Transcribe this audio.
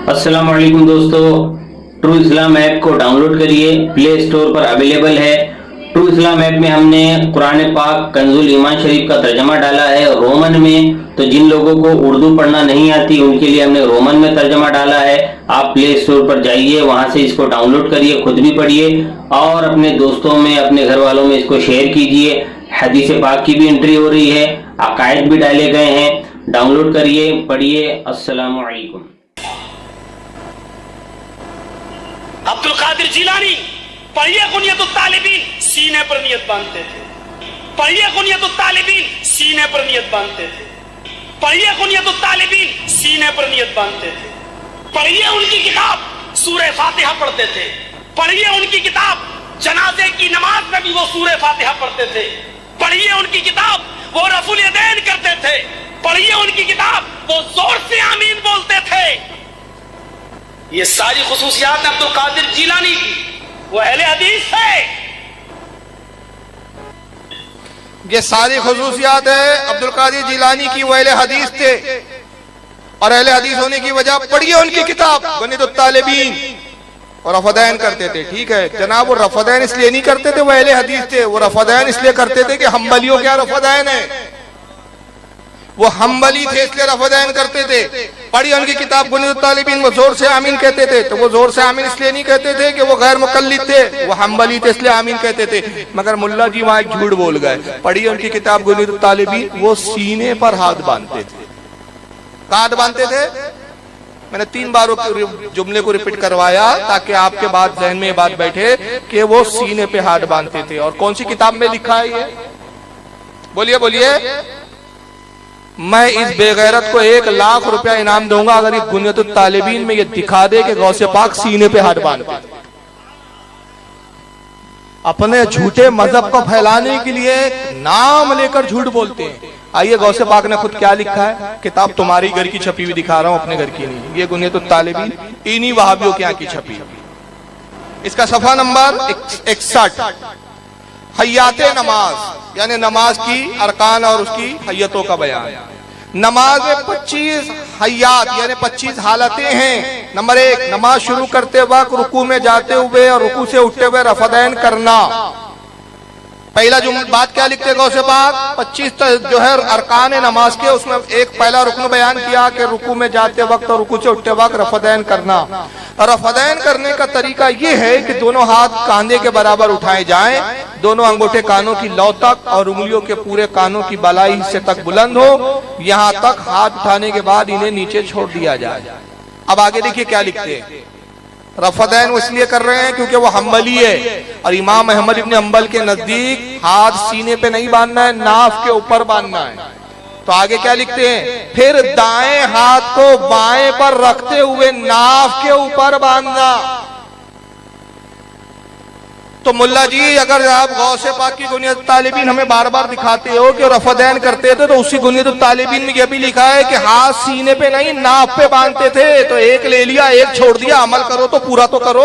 अस्सलाम वालेकुम दोस्तों, ट्रू इस्लाम ऐप को डाउनलोड करिए, प्ले स्टोर पर अवेलेबल है। ट्रू इस्लाम ऐप में हमने कुरान पाक कंजुल ईमान शरीफ का तर्जमा डाला है रोमन में, तो जिन लोगों को उर्दू पढ़ना नहीं आती उनके लिए हमने रोमन में तर्जमा डाला है। आप प्ले स्टोर पर जाइए, वहां से इसको डाउनलोड करिए, खुद भी पढ़िए और अपने दोस्तों में, अपने घर वालों में इसको शेयर कीजिए। हदीस पाक की भी एंट्री हो रही है, अकायद भी डाले गए हैं। डाउनलोड करिए, पढ़िए। अस्सलामु अलैकुम। अब्दुल कादिर जिलानी पढ़िए कुनियतुत तालिबीन, सीने पर नियत बांधते थे। पढ़िए कुनियतुत तालिबीन, सीने पर नियत बांधते थे। पढ़िए कुनियतुत तालिबीन, सीने पर नियत बांधते थे। पढ़िए उनकी किताब सूरह फातिहा पढ़ते थे। पढ़िए उनकी किताब जनाजे की नमाज में भी वो सूरह फातिहा पढ़ते थे। पढ़िए उनकी किताब वो रफुल यदैन करते थे। पढ़िए उनकी किताब वो जोर से आमीन बोलते थे। ये सारी खुसूसियात अब्दुल कादिर जिलानी की, वो अहले हदीस है। ये सारी खुसूसियात है अब्दुल कादिर जिलानी की, वो अहले हदीस थे। और अहले हदीस होने की वजह पढ़िए उनकी किताब गुनियतुत तालिबीन, और रफदैन करते थे। ठीक है जनाब, वो रफदैन इसलिए नहीं करते थे वो अहले हदीस थे, वो रफदैन इसलिए करते थे कि हम्बलियों क्या रफदैन है, वो हम्बली थे इसलिए रफदैन करते थे। पढ़ी उनकी किताब गुनियतुत तालिबीन, वो जोर से आमीन कहते थे। तो वो जोर से आमीन इसलिए नहीं कहते थे कि वो गैर मुकल्लिद थे, वो हम्बली थे इसलिए आमीन कहते थे। मगर मुल्ला जी वहां एक झूठ बोल गए। पढ़ी उनकी किताब गुनियतुत तालिबीन, वो सीने पर हाथ बांधते थे। हाथ बांधते थे, मैंने 3 बार जुमले को रिपीट करवाया ताकि आपके बाद जहन में ये बात बैठे कि वो सीने पे हाथ बांधते थे। और कौन सी किताब में लिखा है ये? बोलिए बोलिए। मैं इस बेगैरत को 1 लाख रुपया इनाम दूंगा अगर ये गुनियतुत तालिबीन में ये दिखा दे कि गौसे पाक सीने पे हाथ बांधते थे। अपने झूठे मजहब को फैलाने के लिए नाम लेकर झूठ बोलते हैं। आइए गौसे पाक ने खुद क्या लिखा है, किताब तुम्हारी घर की छपी हुई दिखा रहा हूं, अपने घर की नहीं। ये गुनियतुत तालिबीन इन्हीं वहाबियों के यहाँ की छपी है। इसका सफा नंबर 61, हय्याते नमाज यानी नमाज की अरकान और उसकी हय्यतों का बयान। नमाज में 25 हय्यात यानी 25 हालतें हैं। नंबर 1, नमाज शुरू करते वक्त रुकू में जाते हुए और रुकू से उठते हुए रफदैन करना। पहला जो बात क्या लिखते गौसे पाक, 25 जो है अरकान नमाज के, उसमें एक पहला रुकन बयान किया कि रुकू में जाते वक्त और रुकू से उठते वक्त रफदैन करना। रफदैन करने का तरीका यह है कि दोनों हाथ कांधे के बराबर उठाए जाएं, दोनों अंगूठे कानों की लौ तक और उंगलियों के पूरे कानों की बलाई हिस्से तक बुलंद हो। यहाँ तक हाथ उठाने के बाद इन्हें नीचे छोड़ दिया जाए। अब आगे देखिए क्या लिखते हैं। रफदैन वो इसलिए कर रहे हैं क्योंकि वो हम्बली है, और इमाम अहमद इब्न हम्बल के नजदीक हाथ सीने पे नहीं बांधना है, नाफ के ऊपर बांधना है। तो आगे क्या लिखते हैं, फिर दाएं हाथ को बाएं पर रखते हुए नाफ के ऊपर बांधना। तो मुल्ला जी अगर आप गौसे पाक की गुनियतुत तालिबीन हमें बार बार दिखाते हो कि रफदैन करते थे, तो उसी गुनियतुत तालिबीन में यह भी लिखा है कि हाथ सीने पे नहीं नाफ पे बांधते थे। तो एक ले लिया, एक छोड़ दिया, अमल करो तो पूरा तो करो।